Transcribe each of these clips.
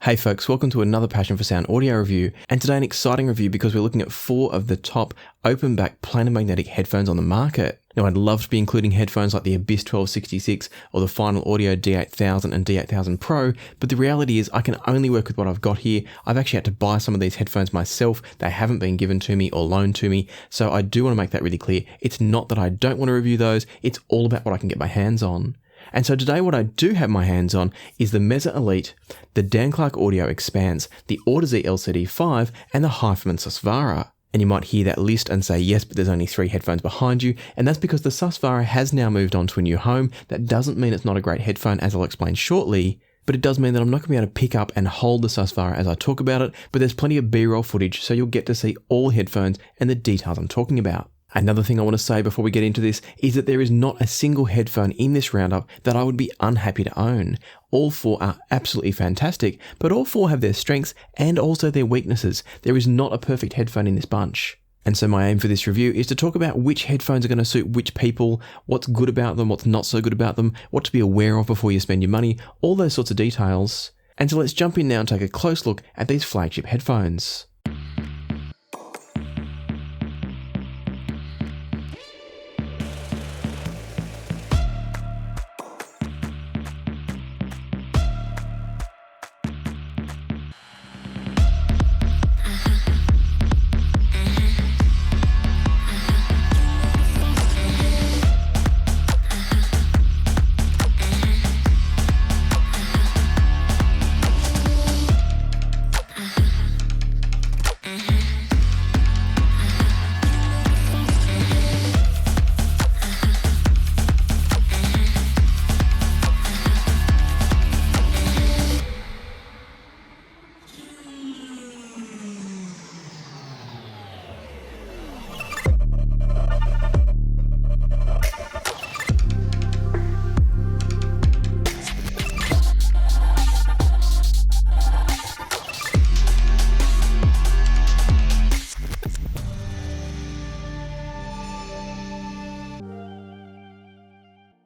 Hey folks, welcome to another Passion for Sound audio review, and today an exciting review because we're looking at 4 of the top open back planar magnetic headphones on the market. Now I'd love to be including headphones like the Abyss 1266 or the Final Audio D8000 and D8000 Pro, but the reality is I can only work with what I've got here. I've actually had to buy some of these headphones myself. They haven't been given to me or loaned to me, so I do want to make that really clear. It's not that I don't want to review those, it's all about what I can get my hands on. And so today what I do have my hands on is the Meze Elite, the Dan Clark Audio Expanse, the Audeze LCD-5 and the HiFiMan Susvara. And you might hear that list and say yes, but there's only 3 headphones behind you, and that's because the Susvara has now moved on to a new home. That doesn't mean it's not a great headphone, as I'll explain shortly, but it does mean that I'm not going to be able to pick up and hold the Susvara as I talk about it, but there's plenty of B-roll footage so you'll get to see all headphones and the details I'm talking about. Another thing I want to say before we get into this is that there is not a single headphone in this roundup that I would be unhappy to own. All 4 are absolutely fantastic, but all 4 have their strengths and also their weaknesses. There is not a perfect headphone in this bunch. And so my aim for this review is to talk about which headphones are going to suit which people, what's good about them, what's not so good about them, what to be aware of before you spend your money, all those sorts of details. And so let's jump in now and take a close look at these flagship headphones.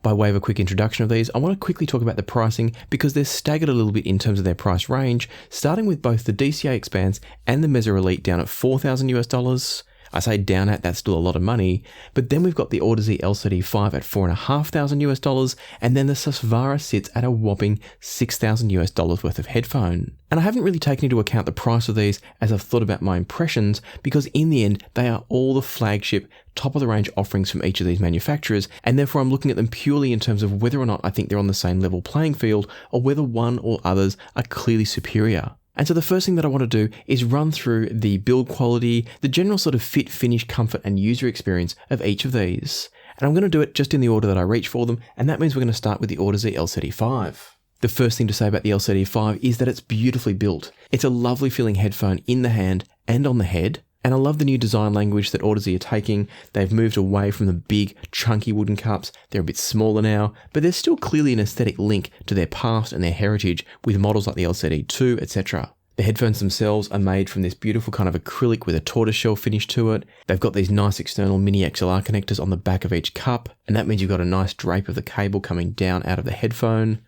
By way of a quick introduction of these, I want to quickly talk about the pricing because they're staggered a little bit in terms of their price range, starting with both the DCA Expanse and the Meze Elite down at $4,000 US. I say down at, that's still a lot of money, but then we've got the Audeze LCD-5 at $4,500 US, and then the Susvara sits at a whopping $6,000 US worth of headphone. And I haven't really taken into account the price of these as I've thought about my impressions, because in the end, they are all the flagship, top of the range offerings from each of these manufacturers, and therefore I'm looking at them purely in terms of whether or not I think they're on the same level playing field, or whether one or others are clearly superior. And so the first thing that I want to do is run through the build quality, the general sort of fit, finish, comfort, and user experience of each of these. And I'm going to do it just in the order that I reach for them, and that means we're going to start with the Audeze LCD-5. The first thing to say about the LCD-5 is that it's beautifully built. It's a lovely feeling headphone in the hand and on the head. And I love the new design language that Audeze are taking. They've moved away from the big, chunky wooden cups. They're a bit smaller now, but there's still clearly an aesthetic link to their past and their heritage with models like the LCD-2, etc. The headphones themselves are made from this beautiful kind of acrylic with a tortoiseshell finish to it. They've got these nice external mini XLR connectors on the back of each cup, and that means you've got a nice drape of the cable coming down out of the headphone.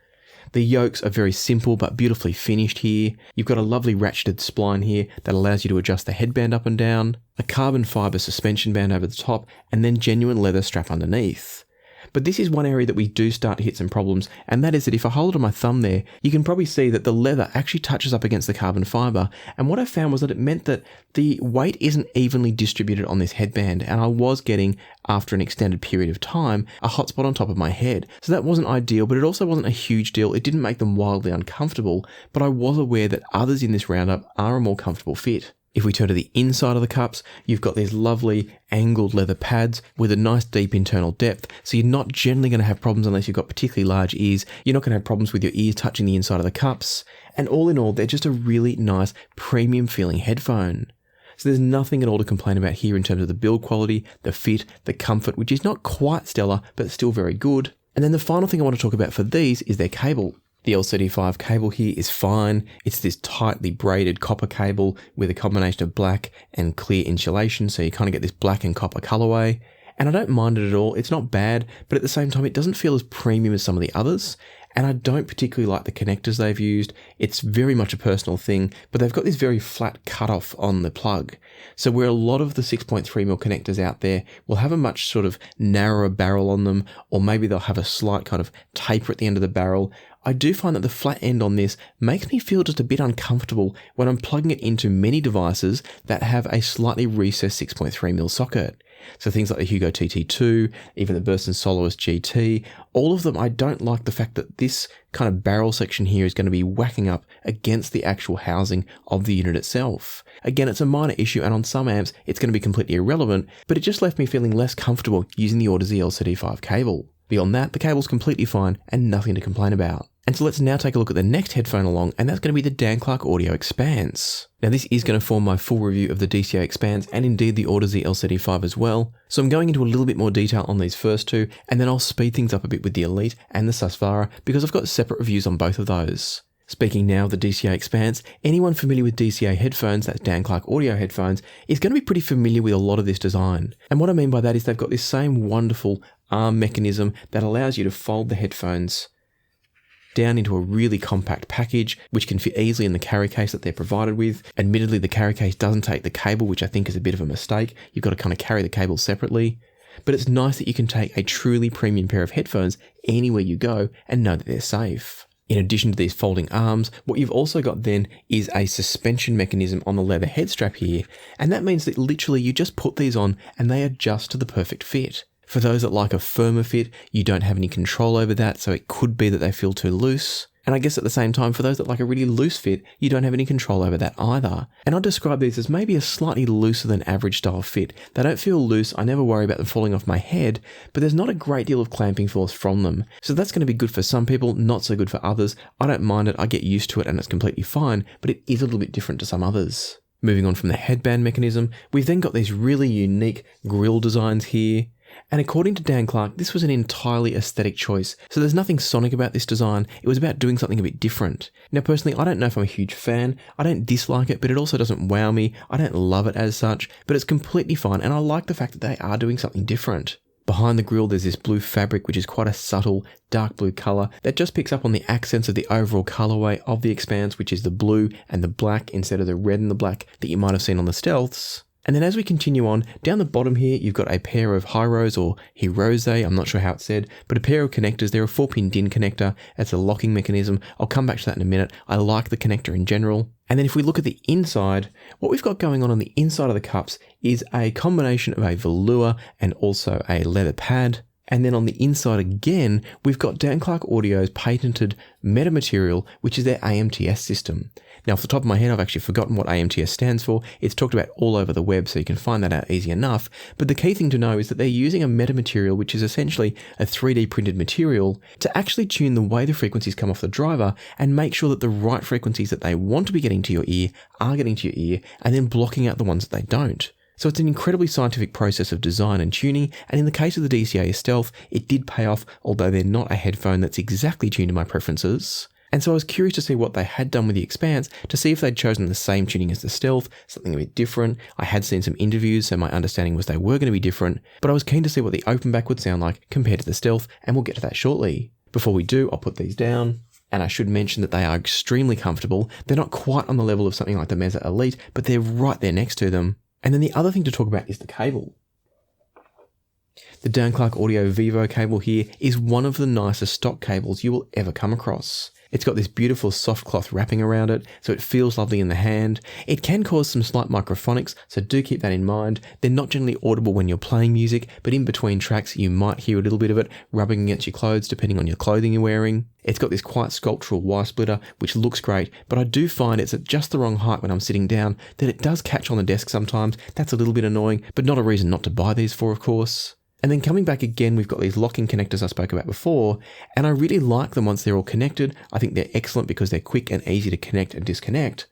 The yokes are very simple but beautifully finished here. You've got a lovely ratcheted spline here that allows you to adjust the headband up and down, a carbon fibre suspension band over the top, and then genuine leather strap underneath. But this is one area that we do start to hit some problems, and that is that if I hold it on my thumb there, you can probably see that the leather actually touches up against the carbon fibre, and what I found was that it meant that the weight isn't evenly distributed on this headband, and I was getting, after an extended period of time, a hot spot on top of my head. So that wasn't ideal, but it also wasn't a huge deal. It didn't make them wildly uncomfortable, but I was aware that others in this roundup are a more comfortable fit. If we turn to the inside of the cups, you've got these lovely angled leather pads with a nice deep internal depth, so you're not generally going to have problems unless you've got particularly large ears. You're not going to have problems with your ears touching the inside of the cups, and all in all, they're just a really nice premium feeling headphone. So there's nothing at all to complain about here in terms of the build quality, the fit, the comfort, which is not quite stellar, but still very good. And then the final thing I want to talk about for these is their cable. The LCD-5 cable here is fine. It's this tightly braided copper cable with a combination of black and clear insulation, so you kind of get this black and copper colorway. And I don't mind it at all. It's not bad, but at the same time, it doesn't feel as premium as some of the others. And I don't particularly like the connectors they've used. It's very much a personal thing, but they've got this very flat cutoff on the plug. So where a lot of the 6.3mm connectors out there will have a much sort of narrower barrel on them, or maybe they'll have a slight kind of taper at the end of the barrel, I do find that the flat end on this makes me feel just a bit uncomfortable when I'm plugging it into many devices that have a slightly recessed 6.3mm socket. So things like the Hugo TT2, even the Burson Soloist GT, all of them, I don't like the fact that this kind of barrel section here is going to be whacking up against the actual housing of the unit itself. Again, it's a minor issue, and on some amps, it's going to be completely irrelevant, but it just left me feeling less comfortable using the Audeze LCD-5 cable. Beyond that, the cable's completely fine and nothing to complain about. And so let's now take a look at the next headphone along, and that's going to be the Dan Clark Audio Expanse. Now this is going to form my full review of the DCA Expanse and indeed the Audeze LCD-5 as well. So I'm going into a little bit more detail on these first two, and then I'll speed things up a bit with the Elite and the Susvara because I've got separate reviews on both of those. Speaking now of the DCA Expanse, anyone familiar with DCA headphones, that's Dan Clark audio headphones, is going to be pretty familiar with a lot of this design. And what I mean by that is they've got this same wonderful arm mechanism that allows you to fold the headphones down into a really compact package, which can fit easily in the carry case that they're provided with. Admittedly, the carry case doesn't take the cable, which I think is a bit of a mistake. You've got to kind of carry the cable separately. But it's nice that you can take a truly premium pair of headphones anywhere you go and know that they're safe. In addition to these folding arms, what you've also got then is a suspension mechanism on the leather head strap here, and that means that literally you just put these on and they adjust to the perfect fit. For those that like a firmer fit, you don't have any control over that, so it could be that they feel too loose. And I guess at the same time, for those that like a really loose fit, you don't have any control over that either. And I'd describe these as maybe a slightly looser than average style fit. They don't feel loose, I never worry about them falling off my head, but there's not a great deal of clamping force from them. So that's going to be good for some people, not so good for others. I don't mind it, I get used to it and it's completely fine, but it is a little bit different to some others. Moving on from the headband mechanism, we've then got these really unique grille designs here. And according to Dan Clark, this was an entirely aesthetic choice. So there's nothing sonic about this design. It was about doing something a bit different. Now personally, I don't know if I'm a huge fan. I don't dislike it, but it also doesn't wow me. I don't love it as such, but it's completely fine. And I like the fact that they are doing something different. Behind the grille, there's this blue fabric, which is quite a subtle dark blue color that just picks up on the accents of the overall colorway of the Expanse, which is the blue and the black instead of the red and the black that you might have seen on the Stealths. And then as we continue on, down the bottom here, you've got a pair of Hyros or Hirose, I'm not sure how it's said, but a pair of connectors. They're a 4-pin DIN connector. It's a locking mechanism. I'll come back to that in a minute. I like the connector in general. And then if we look at the inside, what we've got going on the inside of the cups is a combination of a velour and also a leather pad. And then on the inside again, we've got Dan Clark Audio's patented metamaterial, which is their AMTS system. Now, off the top of my head, I've actually forgotten what AMTS stands for. It's talked about all over the web, so you can find that out easy enough. But the key thing to know is that they're using a metamaterial, which is essentially a 3D printed material, to actually tune the way the frequencies come off the driver and make sure that the right frequencies that they want to be getting to your ear are getting to your ear, and then blocking out the ones that they don't. So it's an incredibly scientific process of design and tuning, and in the case of the DCA Stealth, it did pay off, although they're not a headphone that's exactly tuned to my preferences. And so I was curious to see what they had done with the Expanse, to see if they'd chosen the same tuning as the Stealth, something a bit different. I had seen some interviews, so my understanding was they were going to be different, but I was keen to see what the open back would sound like compared to the Stealth, and we'll get to that shortly. Before we do, I'll put these down. And I should mention that they are extremely comfortable. They're not quite on the level of something like the Meze Elite, but they're right there next to them. And then the other thing to talk about is the cable. The Dan Clark Audio Vivo cable here is one of the nicest stock cables you will ever come across. It's got this beautiful soft cloth wrapping around it, so it feels lovely in the hand. It can cause some slight microphonics, so do keep that in mind. They're not generally audible when you're playing music, but in between tracks you might hear a little bit of it rubbing against your clothes depending on your clothing you're wearing. It's got this quite sculptural wire splitter, which looks great, but I do find it's at just the wrong height when I'm sitting down, that it does catch on the desk sometimes. That's a little bit annoying, but not a reason not to buy these for, of course. And then coming back again, we've got these locking connectors I spoke about before, and I really like them once they're all connected. I think they're excellent because they're quick and easy to connect and disconnect.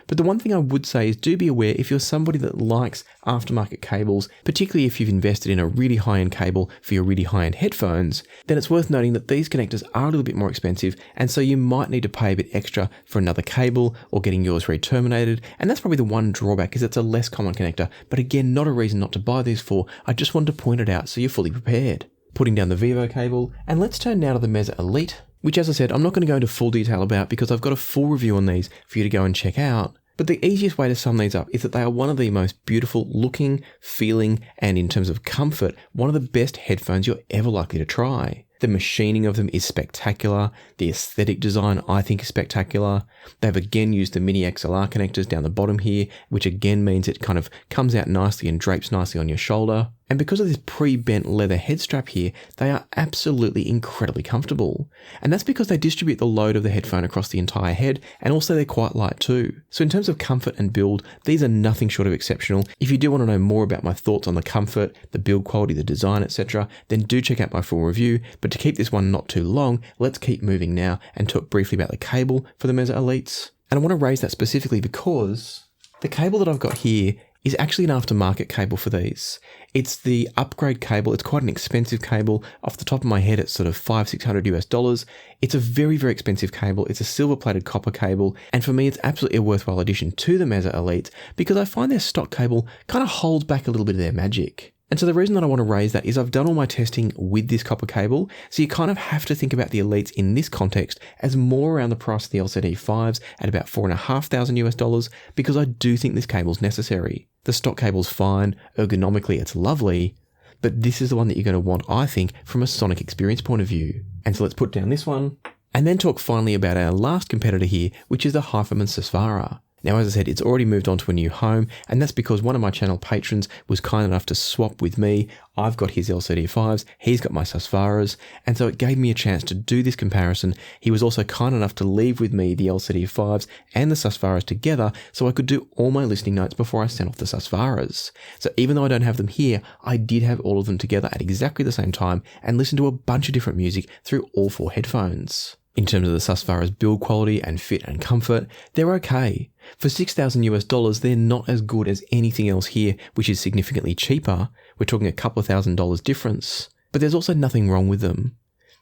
But the one thing I would say is do be aware if you're somebody that likes aftermarket cables, particularly if you've invested in a really high-end cable for your really high-end headphones, then it's worth noting that these connectors are a little bit more expensive, and so you might need to pay a bit extra for another cable or getting yours re-terminated, and that's probably the one drawback, is it's a less common connector, but again, not a reason not to buy these for. I just wanted to point it out so you're fully prepared. Putting down the Vivo cable, and let's turn now to the Meze Elite, which, as I said, I'm not going to go into full detail about because I've got a full review on these for you to go and check out. But the easiest way to sum these up is that they are one of the most beautiful looking, feeling, and in terms of comfort, one of the best headphones you're ever likely to try. The machining of them is spectacular. The aesthetic design, I think, is spectacular. They've again used the mini XLR connectors down the bottom here, which again means it kind of comes out nicely and drapes nicely on your shoulder. And because of this pre-bent leather head strap here, they are absolutely incredibly comfortable. And that's because they distribute the load of the headphone across the entire head, and also they're quite light too. So in terms of comfort and build, these are nothing short of exceptional. If you do want to know more about my thoughts on the comfort, the build quality, the design, etc., then do check out my full review. But to keep this one not too long, let's keep moving now and talk briefly about the cable for the Meze Elites. And I want to raise that specifically because the cable that I've got here is actually an aftermarket cable for these. It's the upgrade cable. It's quite an expensive cable. Off the top of my head, it's sort of $500-600 US. It's a very, very expensive cable. It's a silver-plated copper cable. And for me, it's absolutely a worthwhile addition to the Meze Elite because I find their stock cable kind of holds back a little bit of their magic. And so the reason that I want to raise that is I've done all my testing with this copper cable, so you kind of have to think about the Elites in this context as more around the price of the LCD-5s at about $4,500 US, because I do think this cable's necessary. The stock cable's fine, ergonomically it's lovely, but this is the one that you're going to want, I think, from a sonic experience point of view. And so let's put down this one, and then talk finally about our last competitor here, which is the HiFiMan Susvara. Now, as I said, it's already moved on to a new home, and that's because one of my channel patrons was kind enough to swap with me. I've got his LCD-5s, he's got my Susvaras, and so it gave me a chance to do this comparison. He was also kind enough to leave with me the LCD-5s and the Susvaras together so I could do all my listening notes before I sent off the Susvaras. So even though I don't have them here, I did have all of them together at exactly the same time and listened to a bunch of different music through all 4 headphones. In terms of the Susvara's build quality and fit and comfort, they're okay. For $6,000 US, they're not as good as anything else here, which is significantly cheaper. We're talking a couple of $1,000s difference. But there's also nothing wrong with them.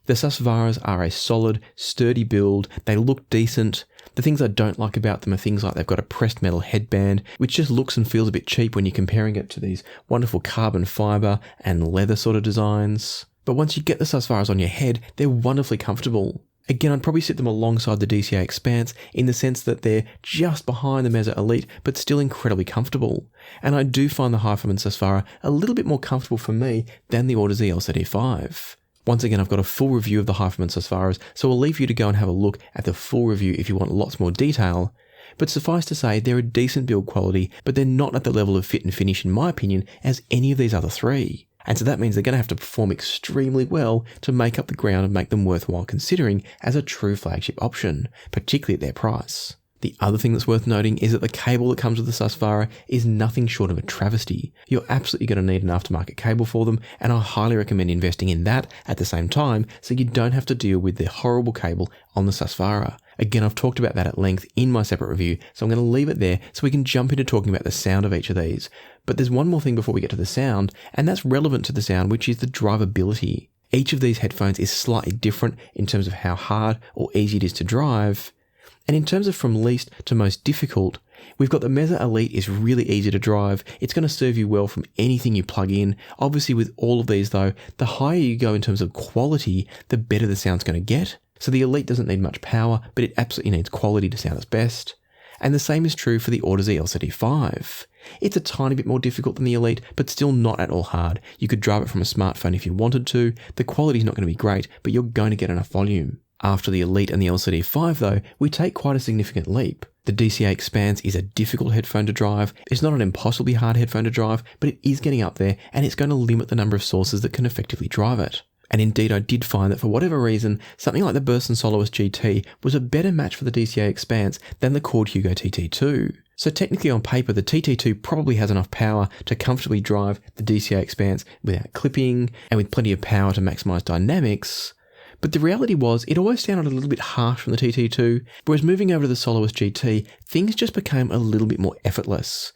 The Susvaras are a solid, sturdy build. They look decent. The things I don't like about them are things like they've got a pressed metal headband, which just looks and feels a bit cheap when you're comparing it to these wonderful carbon fiber and leather sort of designs. But once you get the Susvaras on your head, they're wonderfully comfortable. Again, I'd probably sit them alongside the DCA Expanse in the sense that they're just behind the Meze Elite, but still incredibly comfortable. And I do find the HiFiMan Susvara a little bit more comfortable for me than the Audeze LCD-5. Once again, I've got a full review of the HiFiMan Susvaras, so I'll leave you to go and have a look at the full review if you want lots more detail. But suffice to say, they're a decent build quality, but they're not at the level of fit and finish, in my opinion, as any of these other 3. And so that means they're going to have to perform extremely well to make up the ground and make them worthwhile considering as a true flagship option, particularly at their price. The other thing that's worth noting is that the cable that comes with the Susvara is nothing short of a travesty. You're absolutely going to need an aftermarket cable for them, and I highly recommend investing in that at the same time so you don't have to deal with the horrible cable on the Susvara. Again, I've talked about that at length in my separate review, so I'm going to leave it there so we can jump into talking about the sound of each of these. But there's one more thing before we get to the sound, and that's relevant to the sound, which is the drivability. Each of these headphones is slightly different in terms of how hard or easy it is to drive. And in terms of from least to most difficult, we've got the Meze Elite is really easy to drive. It's going to serve you well from anything you plug in. Obviously with all of these though, the higher you go in terms of quality, the better the sound's going to get. So the Elite doesn't need much power, but it absolutely needs quality to sound its best. And the same is true for the Audeze LCD-5. It's a tiny bit more difficult than the Elite, but still not at all hard. You could drive it from a smartphone if you wanted to. The quality's not going to be great, but you're going to get enough volume. After the Elite and the LCD-5 though, we take quite a significant leap. The DCA Expanse is a difficult headphone to drive. It's not an impossibly hard headphone to drive, but it is getting up there, and it's going to limit the number of sources that can effectively drive it. And indeed, I did find that for whatever reason, something like the Burson Soloist GT was a better match for the DCA Expanse than the Chord Hugo TT2. So technically on paper, the TT2 probably has enough power to comfortably drive the DCA Expanse without clipping and with plenty of power to maximize dynamics. But the reality was, it always sounded a little bit harsh from the TT2, whereas moving over to the Soloist GT, things just became a little bit more effortless.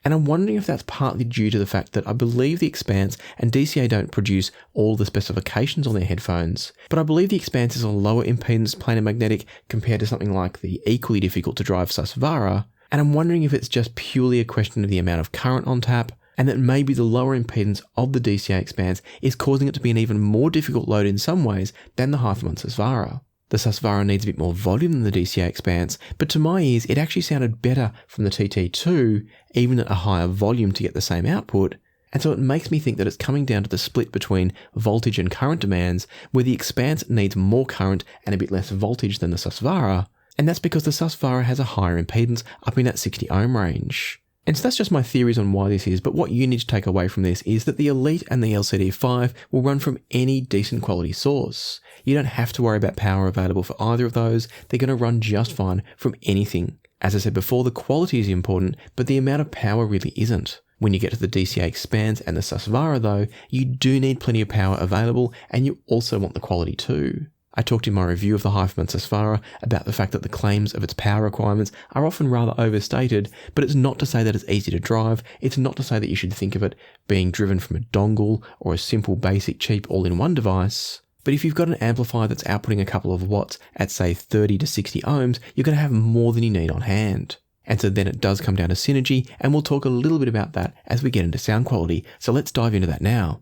And I'm wondering if that's partly due to the fact that I believe the Expanse and DCA don't produce all the specifications on their headphones, but I believe the Expanse is a lower impedance planar magnetic compared to something like the equally difficult to drive Susvara, and I'm wondering if it's just purely a question of the amount of current on tap, and that maybe the lower impedance of the DCA Expanse is causing it to be an even more difficult load in some ways than the HiFiMan Susvara. The Susvara needs a bit more volume than the DCA Expanse, but to my ears it actually sounded better from the TT2, even at a higher volume to get the same output, and so it makes me think that it's coming down to the split between voltage and current demands, where the Expanse needs more current and a bit less voltage than the Susvara, and that's because the Susvara has a higher impedance up in that 60 ohm range. And so that's just my theories on why this is, but what you need to take away from this is that the Elite and the LCD-5 will run from any decent quality source. You don't have to worry about power available for either of those, they're going to run just fine from anything. As I said before, the quality is important, but the amount of power really isn't. When you get to the DCA Expanse and the Susvara though, you do need plenty of power available, and you also want the quality too. I talked in my review of the HiFiMan Susvara about the fact that the claims of its power requirements are often rather overstated, but it's not to say that it's easy to drive, it's not to say that you should think of it being driven from a dongle or a simple basic cheap all-in-one device. But if you've got an amplifier that's outputting a couple of watts at say 30 to 60 ohms, you're going to have more than you need on hand. And so then it does come down to synergy, and we'll talk a little bit about that as we get into sound quality, so let's dive into that now.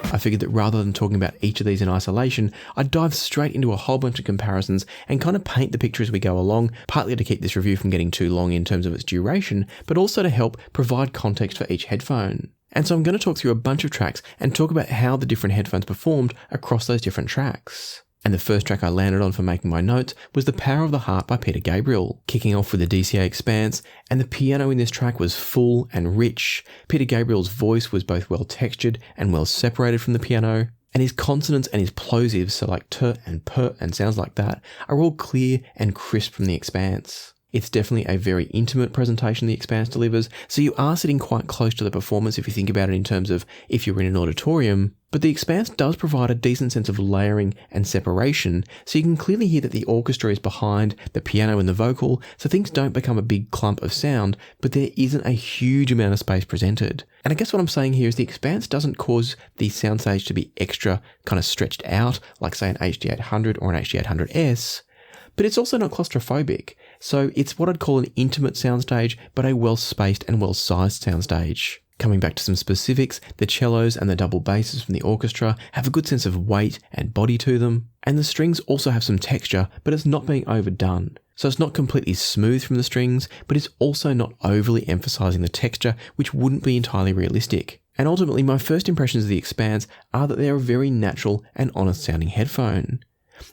I figured that rather than talking about each of these in isolation, I'd dive straight into a whole bunch of comparisons and kind of paint the picture as we go along, partly to keep this review from getting too long in terms of its duration, but also to help provide context for each headphone. And so I'm going to talk through a bunch of tracks and talk about how the different headphones performed across those different tracks. And the first track I landed on for making my notes was The Power of the Heart by Peter Gabriel, kicking off with the DCA Expanse, and the piano in this track was full and rich. Peter Gabriel's voice was both well textured and well separated from the piano, and his consonants and his plosives, so like t and p and sounds like that, are all clear and crisp from the Expanse. It's definitely a very intimate presentation the Expanse delivers, so you are sitting quite close to the performance if you think about it in terms of if you're in an auditorium, but the Expanse does provide a decent sense of layering and separation, so you can clearly hear that the orchestra is behind the piano and the vocal, so things don't become a big clump of sound, but there isn't a huge amount of space presented. And I guess what I'm saying here is the Expanse doesn't cause the soundstage to be extra kind of stretched out, like say an HD800 or an HD800S, but it's also not claustrophobic, so it's what I'd call an intimate soundstage, but a well-spaced and well-sized soundstage. Coming back to some specifics, the cellos and the double basses from the orchestra have a good sense of weight and body to them, and the strings also have some texture, but it's not being overdone. So it's not completely smooth from the strings, but it's also not overly emphasizing the texture, which wouldn't be entirely realistic. And ultimately, my first impressions of the Expanse are that they're a very natural and honest sounding headphone.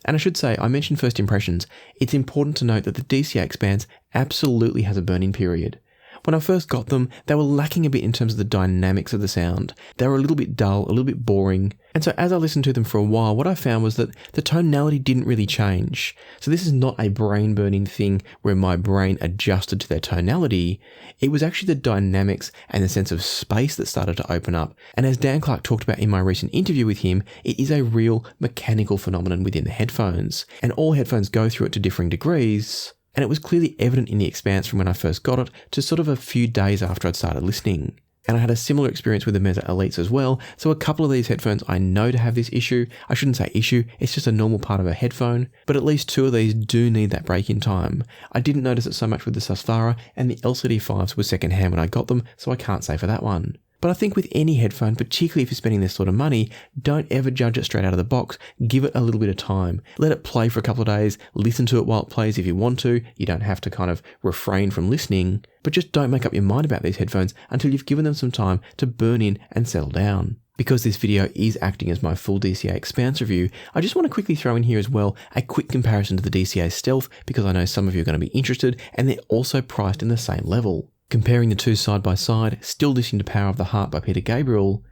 And I should say, I mentioned first impressions, it's important to note that the DCA Expanse absolutely has a burn-in period. When I first got them, they were lacking a bit in terms of the dynamics of the sound. They were a little bit dull, a little bit boring. And so as I listened to them for a while, what I found was that the tonality didn't really change. So this is not a brain burning thing where my brain adjusted to their tonality. It was actually the dynamics and the sense of space that started to open up. And as Dan Clark talked about in my recent interview with him, it is a real mechanical phenomenon within the headphones. And all headphones go through it to differing degrees. And it was clearly evident in the Expanse from when I first got it to sort of a few days after I'd started listening. And I had a similar experience with the Meze Elites as well, so a couple of these headphones I know to have this issue. I shouldn't say issue, it's just a normal part of a headphone, but at least two of these do need that break-in time. I didn't notice it so much with the Susvara, and the LCD-5s were second-hand when I got them, so I can't say for that one. But I think with any headphone, particularly if you're spending this sort of money, don't ever judge it straight out of the box. Give it a little bit of time. Let it play for a couple of days. Listen to it while it plays if you want to. You don't have to kind of refrain from listening. But just don't make up your mind about these headphones until you've given them some time to burn in and settle down. Because this video is acting as my full DCA Expanse review, I just want to quickly throw in here as well a quick comparison to the DCA Stealth because I know some of you are going to be interested and they're also priced in the same level. Comparing the two side by side, still listening to Power of the Heart by Peter Gabriel,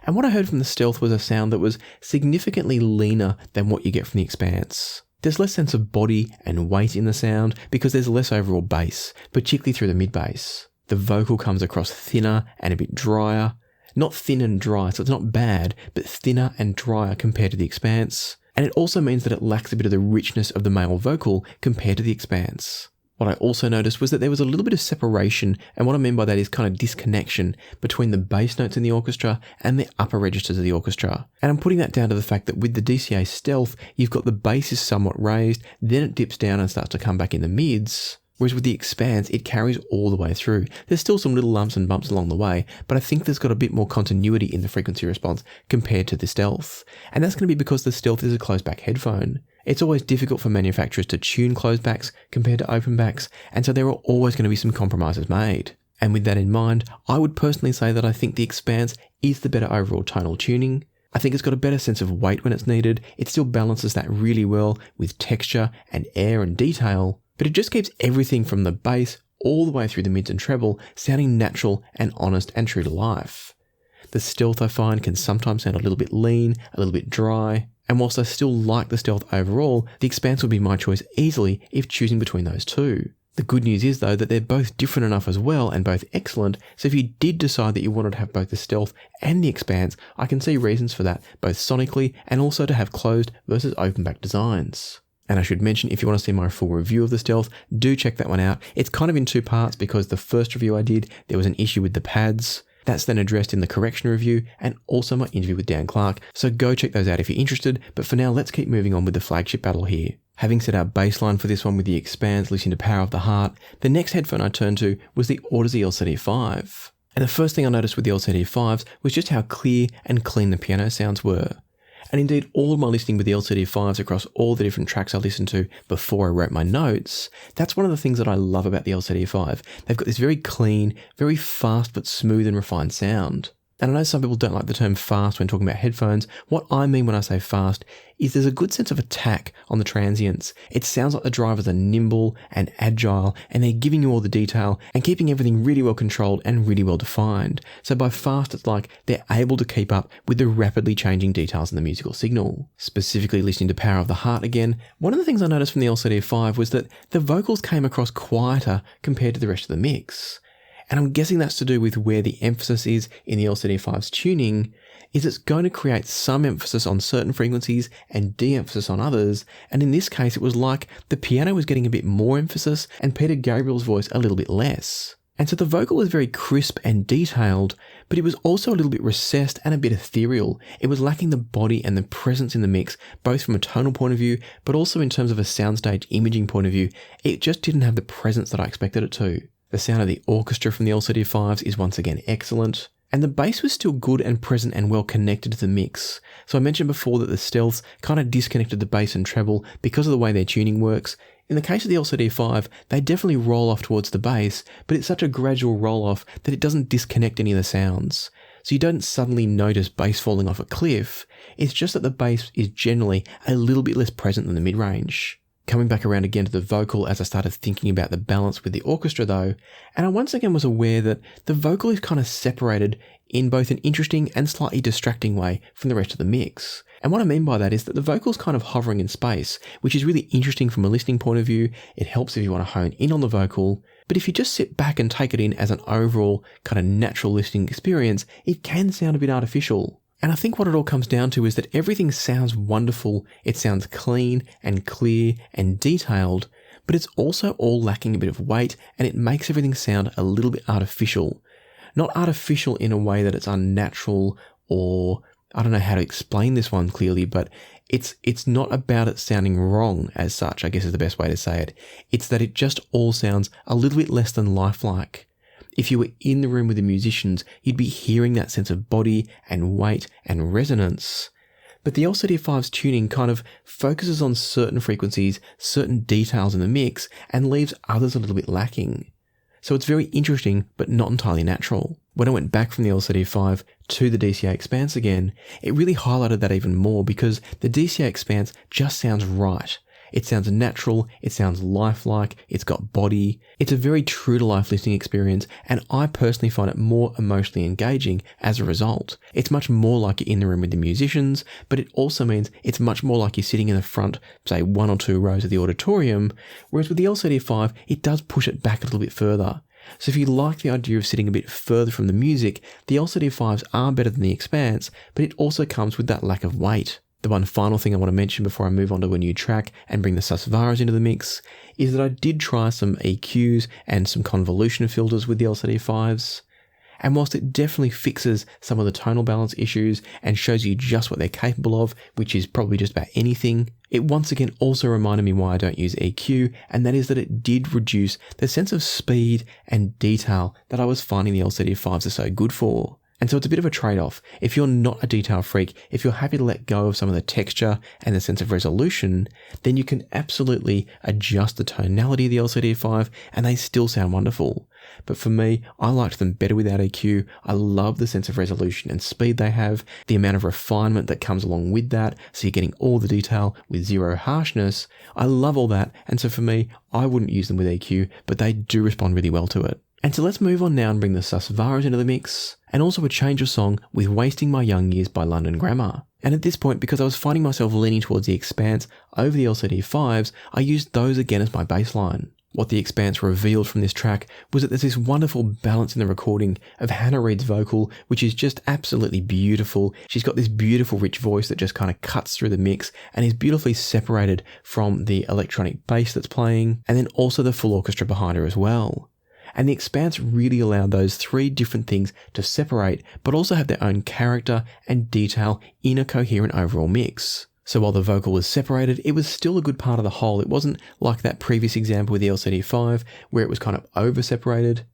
and what I heard from the Stealth was a sound that was significantly leaner than what you get from the Expanse. There's less sense of body and weight in the sound because there's less overall bass, particularly through the mid-bass. The vocal comes across thinner and a bit drier. Not thin and dry, so it's not bad, but thinner and drier compared to the Expanse. And it also means that it lacks a bit of the richness of the male vocal compared to the Expanse. What I also noticed was that there was a little bit of separation, and what I mean by that is kind of disconnection between the bass notes in the orchestra and the upper registers of the orchestra. And I'm putting that down to the fact that with the DCA Stealth, you've got the bass is somewhat raised, then it dips down and starts to come back in the mids. Whereas with the Expanse, it carries all the way through. There's still some little lumps and bumps along the way, but I think there's got a bit more continuity in the frequency response compared to the Stealth. And that's going to be because the Stealth is a closed back headphone. It's always difficult for manufacturers to tune closed backs compared to open backs, and so there are always going to be some compromises made. And with that in mind, I would personally say that I think the Expanse is the better overall tonal tuning. I think it's got a better sense of weight when it's needed. It still balances that really well with texture and air and detail. But it just keeps everything from the bass all the way through the mids and treble sounding natural and honest and true to life. The Stealth, I find, can sometimes sound a little bit lean, a little bit dry, and whilst I still like the Stealth overall, the Expanse would be my choice easily if choosing between those two. The good news is though that they're both different enough as well and both excellent, so if you did decide that you wanted to have both the Stealth and the Expanse, I can see reasons for that, both sonically and also to have closed versus open back designs. And I should mention, if you want to see my full review of the Stealth, do check that one out. It's kind of in two parts because the first review I did, there was an issue with the pads. That's then addressed in the correction review and also my interview with Dan Clark. So go check those out if you're interested. But for now, let's keep moving on with the flagship battle here. Having set our baseline for this one with the Expanse, listening to Power of the Heart, the next headphone I turned to was the Audeze LCD-5. And the first thing I noticed with the LCD-5s was just how clear and clean the piano sounds were. And indeed, all of my listening with the LCD-5s across all the different tracks I listened to before I wrote my notes, that's one of the things that I love about the LCD-5. They've got this very clean, very fast but smooth and refined sound. And I know some people don't like the term fast when talking about headphones. What I mean when I say fast is there's a good sense of attack on the transients. It sounds like the drivers are nimble and agile and they're giving you all the detail and keeping everything really well controlled and really well defined. So by fast, it's like they're able to keep up with the rapidly changing details in the musical signal. Specifically listening to Power of the Heart again, one of the things I noticed from the LCD-5 was that the vocals came across quieter compared to the rest of the mix. And I'm guessing that's to do with where the emphasis is in the LCD-5's tuning, is it's going to create some emphasis on certain frequencies and de-emphasis on others, and in this case it was like the piano was getting a bit more emphasis and Peter Gabriel's voice a little bit less. And so the vocal was very crisp and detailed, but it was also a little bit recessed and a bit ethereal. It was lacking the body and the presence in the mix, both from a tonal point of view, but also in terms of a soundstage imaging point of view. It just didn't have the presence that I expected it to. The sound of the orchestra from the LCD-5s is once again excellent, and the bass was still good and present and well connected to the mix. So I mentioned before that the Stealths kind of disconnected the bass and treble because of the way their tuning works. In the case of the LCD-5, they definitely roll off towards the bass, but it's such a gradual roll off that it doesn't disconnect any of the sounds. So you don't suddenly notice bass falling off a cliff, it's just that the bass is generally a little bit less present than the mid-range. Coming back around again to the vocal as I started thinking about the balance with the orchestra though, and I once again was aware that the vocal is kind of separated in both an interesting and slightly distracting way from the rest of the mix. And what I mean by that is that the vocal's kind of hovering in space, which is really interesting from a listening point of view. It helps if you want to hone in on the vocal, but if you just sit back and take it in as an overall kind of natural listening experience, it can sound a bit artificial. And I think what it all comes down to is that everything sounds wonderful, it sounds clean and clear and detailed, but it's also all lacking a bit of weight and it makes everything sound a little bit artificial. Not artificial in a way that it's unnatural or, I don't know how to explain this one clearly, but it's not about it sounding wrong as such, I guess is the best way to say it. It's that it just all sounds a little bit less than lifelike. If you were in the room with the musicians, you'd be hearing that sense of body and weight and resonance. But the LCD-5's tuning kind of focuses on certain frequencies, certain details in the mix, and leaves others a little bit lacking. So it's very interesting, but not entirely natural. When I went back from the LCD-5 to the DCA Expanse again, it really highlighted that even more because the DCA Expanse just sounds right. It sounds natural, it sounds lifelike, it's got body. It's a very true to life listening experience, and I personally find it more emotionally engaging as a result. It's much more like you're in the room with the musicians, but it also means it's much more like you're sitting in the front, say 1 or 2 rows of the auditorium, whereas with the LCD-5, it does push it back a little bit further. So if you like the idea of sitting a bit further from the music, the LCD-5s are better than the Expanse, but it also comes with that lack of weight. The one final thing I want to mention before I move on to a new track and bring the Susvaras into the mix is that I did try some EQs and some convolution filters with the LCD-5s. And whilst it definitely fixes some of the tonal balance issues and shows you just what they're capable of, which is probably just about anything, it once again also reminded me why I don't use EQ, and that is that it did reduce the sense of speed and detail that I was finding the LCD-5s are so good for. And so it's a bit of a trade-off. If you're not a detail freak, if you're happy to let go of some of the texture and the sense of resolution, then you can absolutely adjust the tonality of the LCD-5 and they still sound wonderful. But for me, I liked them better without EQ. I love the sense of resolution and speed they have, the amount of refinement that comes along with that, so you're getting all the detail with zero harshness. I love all that, and so for me, I wouldn't use them with EQ, but they do respond really well to it. And so let's move on now and bring the Susvaras into the mix, and also a change of song with Wasting My Young Years by London Grammar. And at this point, because I was finding myself leaning towards the Expanse over the LCD-5s, I used those again as my baseline. What the Expanse revealed from this track was that there's this wonderful balance in the recording of Hannah Reid's vocal, which is just absolutely beautiful. She's got this beautiful rich voice that just kind of cuts through the mix and is beautifully separated from the electronic bass that's playing, and then also the full orchestra behind her as well. And the Expanse really allowed those 3 different things to separate, but also have their own character and detail in a coherent overall mix. So while the vocal was separated, it was still a good part of the whole. It wasn't like that previous example with the LCD-5, where it was kind of over-separated.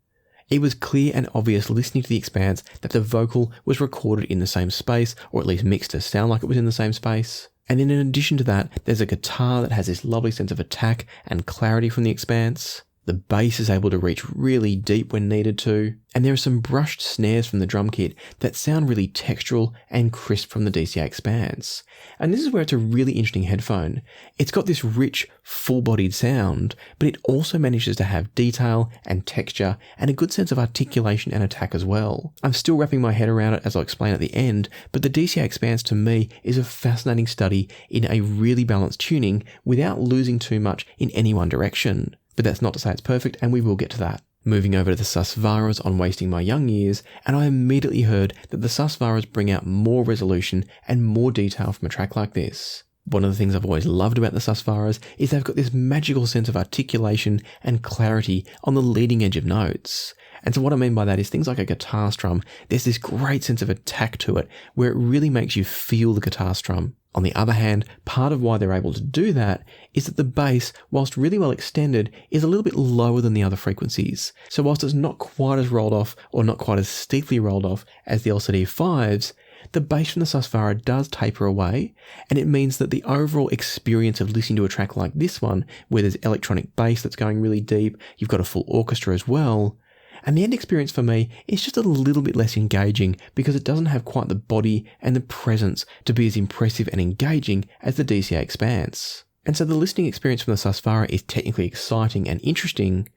It was clear and obvious listening to the Expanse that the vocal was recorded in the same space, or at least mixed to sound like it was in the same space. And then in addition to that, there's a guitar that has this lovely sense of attack and clarity from the Expanse. The bass is able to reach really deep when needed to, and there are some brushed snares from the drum kit that sound really textural and crisp from the DCA Expanse. And this is where it's a really interesting headphone. It's got this rich, full-bodied sound, but it also manages to have detail and texture and a good sense of articulation and attack as well. I'm still wrapping my head around it as I'll explain at the end, but the DCA Expanse to me is a fascinating study in a really balanced tuning without losing too much in any one direction. But that's not to say it's perfect, and we will get to that. Moving over to the Susvaras on Wasting My Young Years, and I immediately heard that the Susvaras bring out more resolution and more detail from a track like this. One of the things I've always loved about the Susvaras is they've got this magical sense of articulation and clarity on the leading edge of notes. And so what I mean by that is things like a guitar strum, there's this great sense of attack to it where it really makes you feel the guitar strum. On the other hand, part of why they're able to do that is that the bass, whilst really well extended, is a little bit lower than the other frequencies. So whilst it's not quite as rolled off or not quite as steeply rolled off as the LCD-5s, the bass from the Susvara does taper away, and it means that the overall experience of listening to a track like this one, where there's electronic bass that's going really deep, you've got a full orchestra as well, and the end experience for me is just a little bit less engaging because it doesn't have quite the body and the presence to be as impressive and engaging as the DCA Expanse. And so the listening experience from the Susvara is technically exciting and interesting,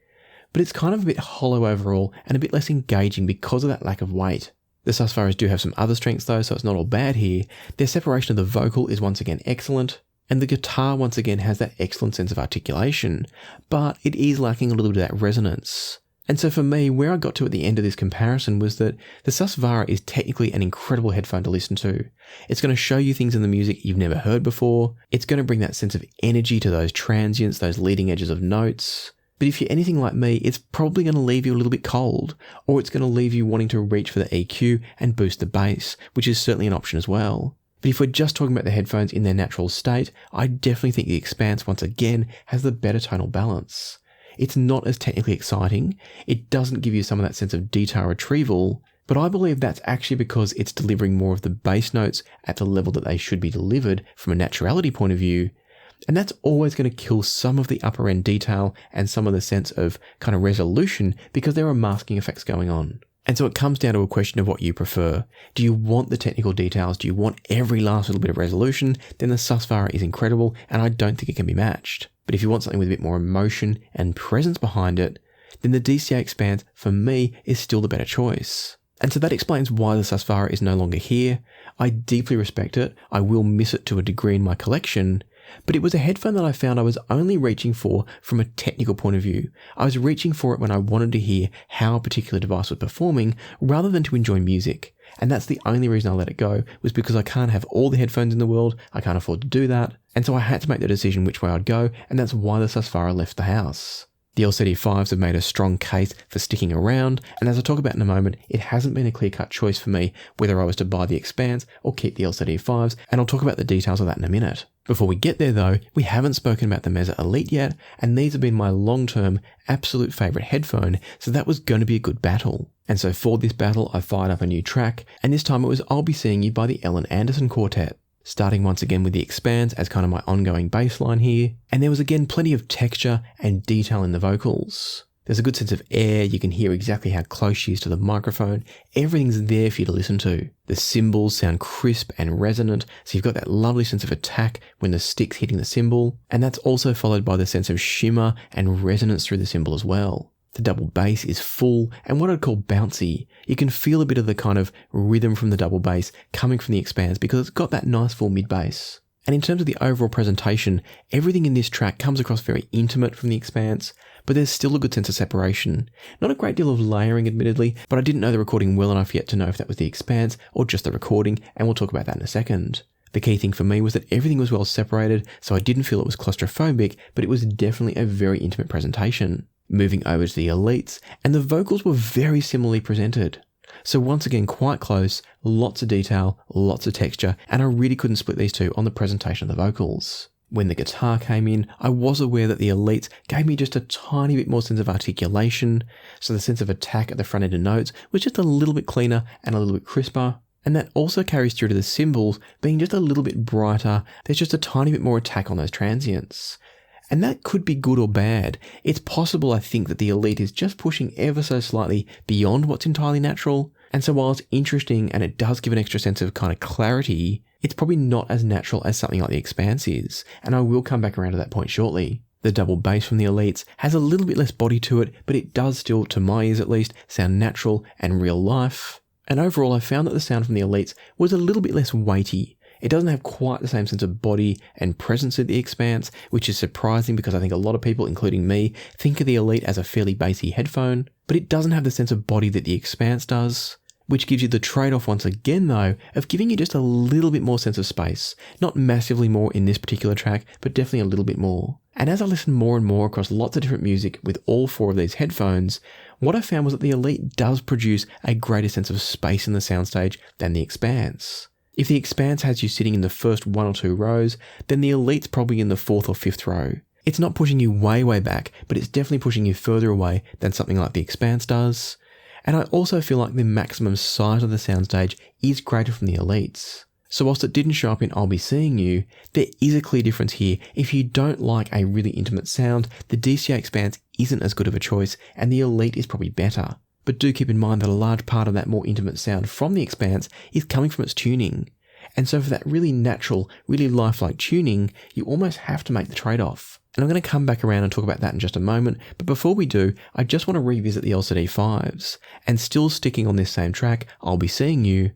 but it's kind of a bit hollow overall and a bit less engaging because of that lack of weight. The Susvaras do have some other strengths though, so it's not all bad here. Their separation of the vocal is once again excellent, and the guitar once again has that excellent sense of articulation, but it is lacking a little bit of that resonance. And so for me, where I got to at the end of this comparison was that the Susvara is technically an incredible headphone to listen to. It's going to show you things in the music you've never heard before. It's going to bring that sense of energy to those transients, those leading edges of notes. But if you're anything like me, it's probably going to leave you a little bit cold, or it's going to leave you wanting to reach for the EQ and boost the bass, which is certainly an option as well. But if we're just talking about the headphones in their natural state, I definitely think the Expanse once again has the better tonal balance. It's not as technically exciting, it doesn't give you some of that sense of detail retrieval, but I believe that's actually because it's delivering more of the bass notes at the level that they should be delivered from a naturality point of view, and that's always going to kill some of the upper end detail and some of the sense of kind of resolution because there are masking effects going on. And so it comes down to a question of what you prefer. Do you want the technical details? Do you want every last little bit of resolution? Then the Susvara is incredible, and I don't think it can be matched. But if you want something with a bit more emotion and presence behind it, then the DCA Expanse, for me, is still the better choice. And so that explains why the Susvara is no longer here. I deeply respect it. I will miss it to a degree in my collection. But it was a headphone that I found I was only reaching for from a technical point of view. I was reaching for it when I wanted to hear how a particular device was performing rather than to enjoy music. And that's the only reason I let it go, was because I can't have all the headphones in the world. I can't afford to do that. And so I had to make the decision which way I'd go, and that's why the Susvara left the house. The LCD-5s have made a strong case for sticking around, and as I'll talk about in a moment, it hasn't been a clear-cut choice for me whether I was to buy the Expanse or keep the LCD-5s, and I'll talk about the details of that in a minute. Before we get there though, we haven't spoken about the Meze Elite yet, and these have been my long-term, absolute favourite headphone, so that was going to be a good battle. And so for this battle, I fired up a new track, and this time it was I'll Be Seeing You by the Ellen Anderson Quartet. Starting once again with the Expanse as kind of my ongoing baseline here, and there was again plenty of texture and detail in the vocals. There's a good sense of air, you can hear exactly how close she is to the microphone, everything's there for you to listen to. The cymbals sound crisp and resonant, so you've got that lovely sense of attack when the stick's hitting the cymbal, and that's also followed by the sense of shimmer and resonance through the cymbal as well. The double bass is full and what I'd call bouncy. You can feel a bit of the kind of rhythm from the double bass coming from the Expanse because it's got that nice full mid bass. And in terms of the overall presentation, everything in this track comes across very intimate from the Expanse, but there's still a good sense of separation. Not a great deal of layering admittedly, but I didn't know the recording well enough yet to know if that was the Expanse or just the recording, and we'll talk about that in a second. The key thing for me was that everything was well separated, so I didn't feel it was claustrophobic, but it was definitely a very intimate presentation. Moving over to the Elites, and the vocals were very similarly presented. So once again, quite close, lots of detail, lots of texture, and I really couldn't split these two on the presentation of the vocals. When the guitar came in, I was aware that the Elites gave me just a tiny bit more sense of articulation, so the sense of attack at the front end of notes was just a little bit cleaner and a little bit crisper. And that also carries through to the cymbals being just a little bit brighter. There's just a tiny bit more attack on those transients. And that could be good or bad. It's possible, I think, that the Elite is just pushing ever so slightly beyond what's entirely natural. And so while it's interesting and it does give an extra sense of kind of clarity, it's probably not as natural as something like the Expanse is. And I will come back around to that point shortly. The double bass from the Elites has a little bit less body to it, but it does still, to my ears at least, sound natural and real life. And overall, I found that the sound from the Elites was a little bit less weighty. It doesn't have quite the same sense of body and presence at the Expanse, which is surprising because I think a lot of people, including me, think of the Elite as a fairly bassy headphone, but it doesn't have the sense of body that the Expanse does, which gives you the trade-off once again though, of giving you just a little bit more sense of space. Not massively more in this particular track, but definitely a little bit more. And as I listened more and more across lots of different music with all four of these headphones, what I found was that the Elite does produce a greater sense of space in the soundstage than the Expanse. If the Expanse has you sitting in the first 1 or 2 rows, then the Elite's probably in the 4th or 5th row. It's not pushing you way back, but it's definitely pushing you further away than something like the Expanse does. And I also feel like the maximum size of the soundstage is greater from the Elites. So whilst it didn't show up in I'll Be Seeing You, there is a clear difference here. If you don't like a really intimate sound, the DCA Expanse isn't as good of a choice, and the Elite is probably better. But do keep in mind that a large part of that more intimate sound from the Expanse is coming from its tuning. And so for that really natural, really lifelike tuning, you almost have to make the trade-off. And I'm going to come back around and talk about that in just a moment, but before we do, I just want to revisit the LCD-5s, and still sticking on this same track, I'll Be Seeing You,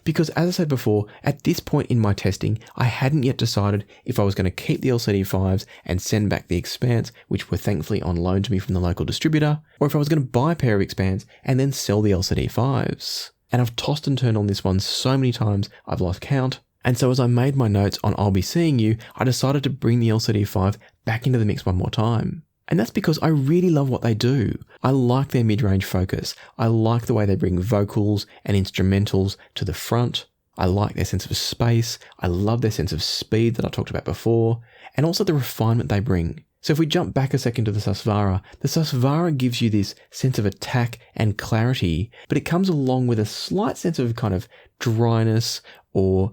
because as I said before, at this point in my testing, I hadn't yet decided if I was going to keep the LCD-5s and send back the Expanse, which were thankfully on loan to me from the local distributor, or if I was going to buy a pair of Expanse and then sell the LCD-5s. And I've tossed and turned on this one so many times, I've lost count. And so as I made my notes on I'll Be Seeing You, I decided to bring the LCD-5 back into the mix one more time. And that's because I really love what they do. I like their mid-range focus. I like the way they bring vocals and instrumentals to the front. I like their sense of space. I love their sense of speed that I talked about before, and also the refinement they bring. So if we jump back a second to the Susvara gives you this sense of attack and clarity, but it comes along with a slight sense of kind of dryness, or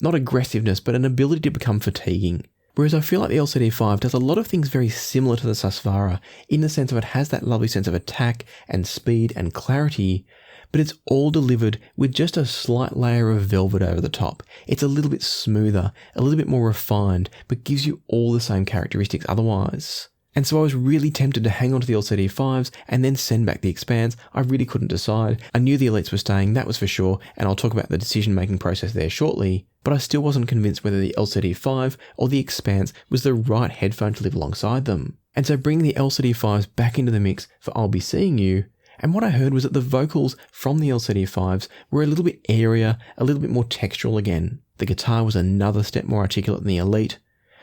not aggressiveness, but an ability to become fatiguing. Whereas I feel like the LCD-5 does a lot of things very similar to the Susvara in the sense of it has that lovely sense of attack and speed and clarity, but it's all delivered with just a slight layer of velvet over the top. It's a little bit smoother, a little bit more refined, but gives you all the same characteristics otherwise. And so I was really tempted to hang on to the LCD-5s and then send back the Expanse. I really couldn't decide. I knew the Elites were staying, that was for sure, and I'll talk about the decision-making process there shortly, but I still wasn't convinced whether the LCD-5 or the Expanse was the right headphone to live alongside them. And so bringing the LCD-5s back into the mix for I'll Be Seeing You, and what I heard was that the vocals from the LCD-5s were a little bit airier, a little bit more textural again. The guitar was another step more articulate than the Elite.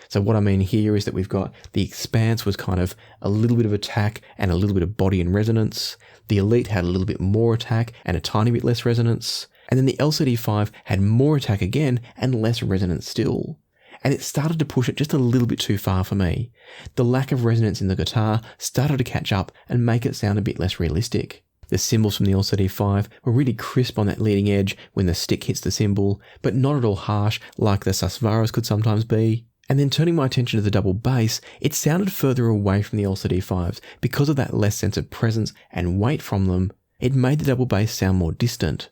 So what I mean here is that we've got the Expanse was kind of a little bit of attack and a little bit of body and resonance. The Elite had a little bit more attack and a tiny bit less resonance. And then the LCD-5 had more attack again and less resonance still. And it started to push it just a little bit too far for me. The lack of resonance in the guitar started to catch up and make it sound a bit less realistic. The cymbals from the LCD-5 were really crisp on that leading edge when the stick hits the cymbal, but not at all harsh like the Susvaras could sometimes be. And then turning my attention to the double bass, it sounded further away from the LCD-5s because of that less sense of presence and weight from them. It made the double bass sound more distant.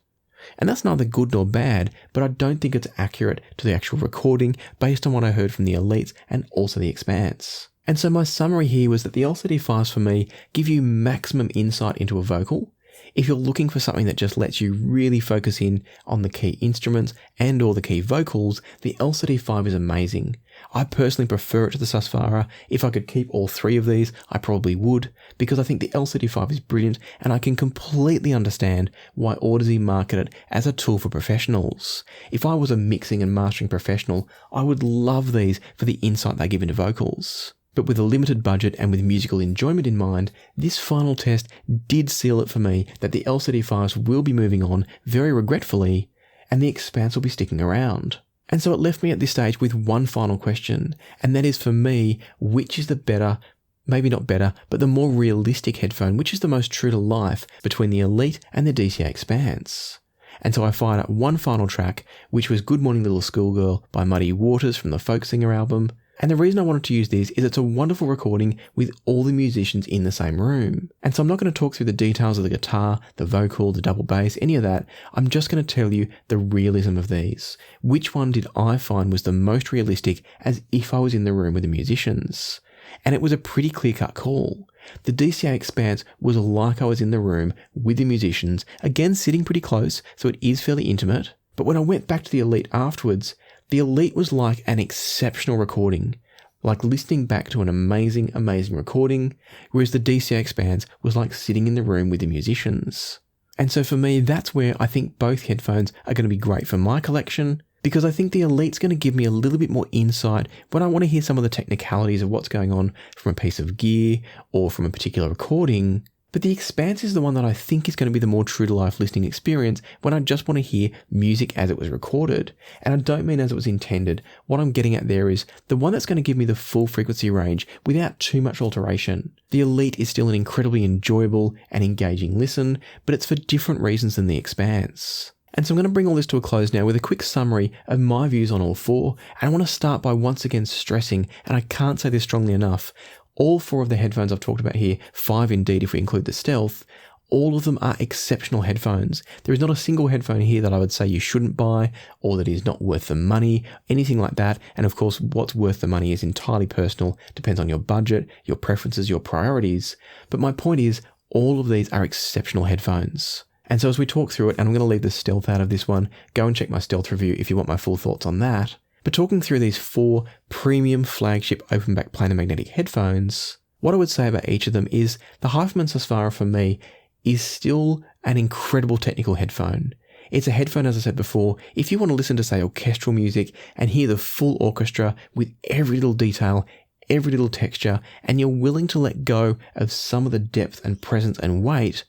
And that's neither good nor bad, but I don't think it's accurate to the actual recording based on what I heard from the Elites and also the Expanse. And so my summary here was that the LCD-5s for me give you maximum insight into a vocal. If you're looking for something that just lets you really focus in on the key instruments and or the key vocals, the LCD-5 is amazing. I personally prefer it to the Susvara. If I could keep all three of these, I probably would, because I think the LCD-5 is brilliant and I can completely understand why Audeze market it as a tool for professionals. If I was a mixing and mastering professional, I would love these for the insight they give into vocals. But with a limited budget and with musical enjoyment in mind, this final test did seal it for me that the LCD-5s will be moving on very regretfully and the Expanse will be sticking around. And so it left me at this stage with one final question, and that is for me, which is the better, maybe not better, but the more realistic headphone, which is the most true to life between the Elite and the DCA Expanse? And so I fired up one final track, which was Good Morning Little Schoolgirl by Muddy Waters from the Folk Singer album. And the reason I wanted to use this is it's a wonderful recording with all the musicians in the same room. And so I'm not going to talk through the details of the guitar, the vocal, the double bass, any of that. I'm just going to tell you the realism of these. Which one did I find was the most realistic as if I was in the room with the musicians? And it was a pretty clear-cut call. The DCA Expanse was like I was in the room with the musicians, again sitting pretty close, so it is fairly intimate. But when I went back to the Elite afterwards, the Elite was like an exceptional recording, like listening back to an amazing, amazing recording, whereas the DCA Expanse was like sitting in the room with the musicians. And so for me, that's where I think both headphones are going to be great for my collection, because I think the Elite's going to give me a little bit more insight when I want to hear some of the technicalities of what's going on from a piece of gear or from a particular recording. But the Expanse is the one that I think is going to be the more true-to-life listening experience when I just want to hear music as it was recorded. And I don't mean as it was intended. What I'm getting at there is the one that's going to give me the full frequency range without too much alteration. The Elite is still an incredibly enjoyable and engaging listen, but it's for different reasons than the Expanse. And so I'm going to bring all this to a close now with a quick summary of my views on all four. And I want to start by once again stressing, and I can't say this strongly enough, all four of the headphones I've talked about here, 5 indeed if we include the Stealth, all of them are exceptional headphones. There is not a single headphone here that I would say you shouldn't buy or that is not worth the money, anything like that. And of course, what's worth the money is entirely personal, depends on your budget, your preferences, your priorities. But my point is, all of these are exceptional headphones. And so as we talk through it, and I'm going to leave the Stealth out of this one, go and check my Stealth review if you want my full thoughts on that. But talking through these 4 premium flagship open back planar magnetic headphones, what I would say about each of them is the HiFiMan Susvara for me is still an incredible technical headphone. It's a headphone, as I said before, if you want to listen to, say, orchestral music and hear the full orchestra with every little detail, every little texture, and you're willing to let go of some of the depth and presence and weight,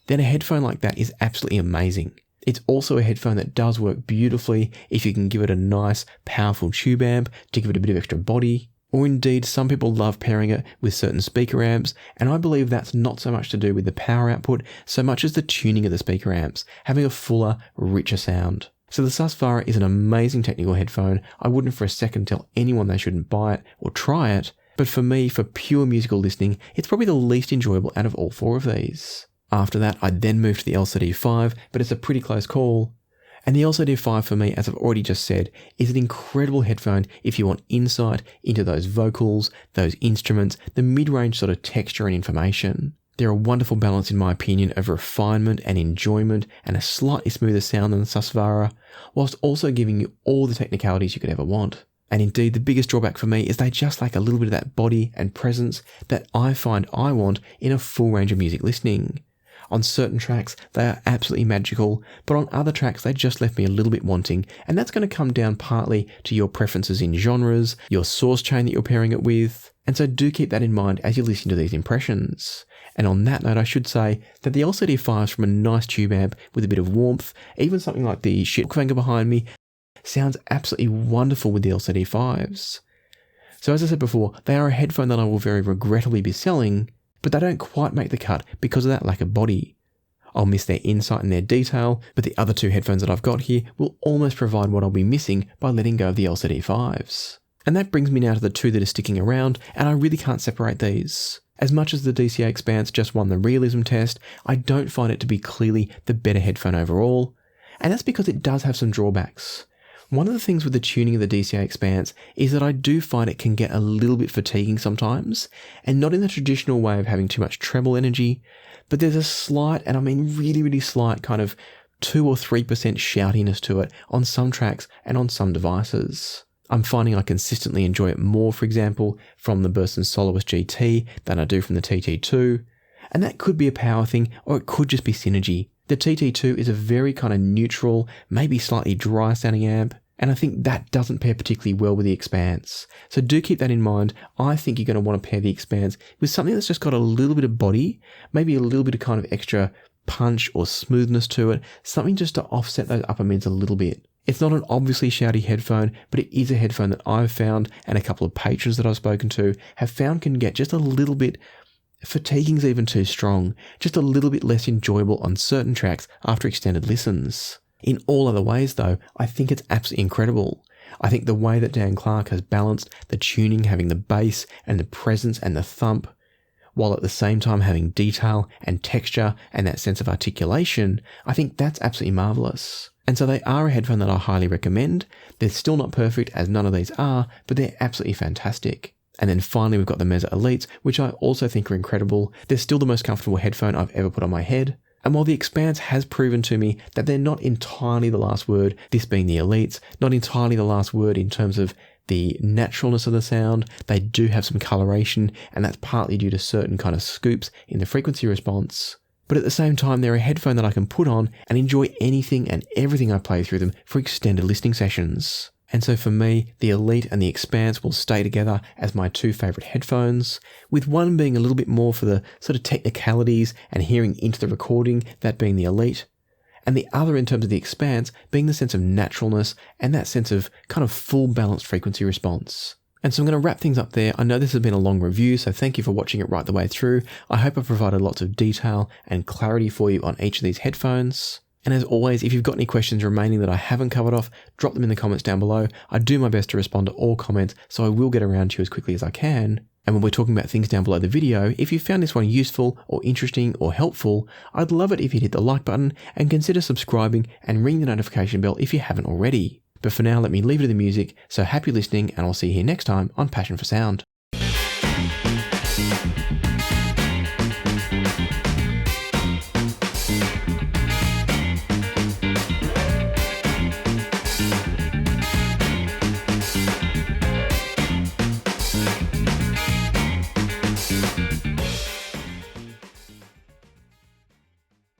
then a headphone like that is absolutely amazing. It's also a headphone that does work beautifully if you can give it a nice, powerful tube amp to give it a bit of extra body. Or indeed, some people love pairing it with certain speaker amps, and I believe that's not so much to do with the power output, so much as the tuning of the speaker amps, having a fuller, richer sound. So the Susvara is an amazing technical headphone. I wouldn't for a second tell anyone they shouldn't buy it or try it, but for me, for pure musical listening, it's probably the least enjoyable out of all 4 of these. After that, I then moved to the LCD-5, but it's a pretty close call. And the LCD-5 for me, as I've already just said, is an incredible headphone if you want insight into those vocals, those instruments, the mid-range sort of texture and information. They're a wonderful balance, in my opinion, of refinement and enjoyment and a slightly smoother sound than the Susvara, whilst also giving you all the technicalities you could ever want. And indeed, the biggest drawback for me is they just lack a little bit of that body and presence that I find I want in a full range of music listening. On certain tracks, they are absolutely magical, but on other tracks, they just left me a little bit wanting, and that's going to come down partly to your preferences in genres, your source chain that you're pairing it with, and so do keep that in mind as you listen to these impressions. And on that note, I should say that the LCD-5s from a nice tube amp with a bit of warmth, even something like the shitfinger behind me, sounds absolutely wonderful with the LCD-5s. So as I said before, they are a headphone that I will very regrettably be selling, but they don't quite make the cut because of that lack of body. I'll miss their insight and their detail, but the other two headphones that I've got here will almost provide what I'll be missing by letting go of the LCD-5s. And that brings me now to the two that are sticking around, and I really can't separate these. As much as the DCA Expanse just won the Realism test, I don't find it to be clearly the better headphone overall, and that's because it does have some drawbacks. One of the things with the tuning of the DCA Expanse is that I do find it can get a little bit fatiguing sometimes, and not in the traditional way of having too much treble energy, but there's a slight, and I mean really, really slight kind of 2 or 3% shoutiness to it on some tracks and on some devices. I'm finding I consistently enjoy it more, for example, from the Burson Soloist GT than I do from the TT2, and that could be a power thing, or it could just be synergy. The TT2 is a very kind of neutral, maybe slightly dry sounding amp, and I think that doesn't pair particularly well with the Expanse. So do keep that in mind. I think you're going to want to pair the Expanse with something that's just got a little bit of body, maybe a little bit of kind of extra punch or smoothness to it, something just to offset those upper mids a little bit. It's not an obviously shouty headphone, but it is a headphone that I've found, and a couple of patrons that I've spoken to have found can get just a little bit, fatiguing's even too strong, just a little bit less enjoyable on certain tracks after extended listens. In all other ways though, I think it's absolutely incredible. I think the way that Dan Clark has balanced the tuning, having the bass and the presence and the thump, while at the same time having detail and texture and that sense of articulation, I think that's absolutely marvellous. And so they are a headphone that I highly recommend. They're still not perfect, as none of these are, but they're absolutely fantastic. And then finally we've got the Meze Elites, which I also think are incredible. They're still the most comfortable headphone I've ever put on my head. And while the Expanse has proven to me that they're not entirely the last word, this being the Elites, not entirely the last word in terms of the naturalness of the sound, they do have some coloration, and that's partly due to certain kind of scoops in the frequency response. But at the same time, they're a headphone that I can put on and enjoy anything and everything I play through them for extended listening sessions. And so for me, the Elite and the Expanse will stay together as my two favourite headphones, with one being a little bit more for the sort of technicalities and hearing into the recording, that being the Elite, and the other in terms of the Expanse being the sense of naturalness and that sense of kind of full balanced frequency response. And so I'm going to wrap things up there. I know this has been a long review, so thank you for watching it right the way through. I hope I've provided lots of detail and clarity for you on each of these headphones. And as always, if you've got any questions remaining that I haven't covered off, drop them in the comments down below. I do my best to respond to all comments, so I will get around to you as quickly as I can. And when we're talking about things down below the video, if you found this one useful or interesting or helpful, I'd love it if you'd hit the like button and consider subscribing and ring the notification bell if you haven't already. But for now, let me leave it to the music, so happy listening, and I'll see you here next time on Passion for Sound.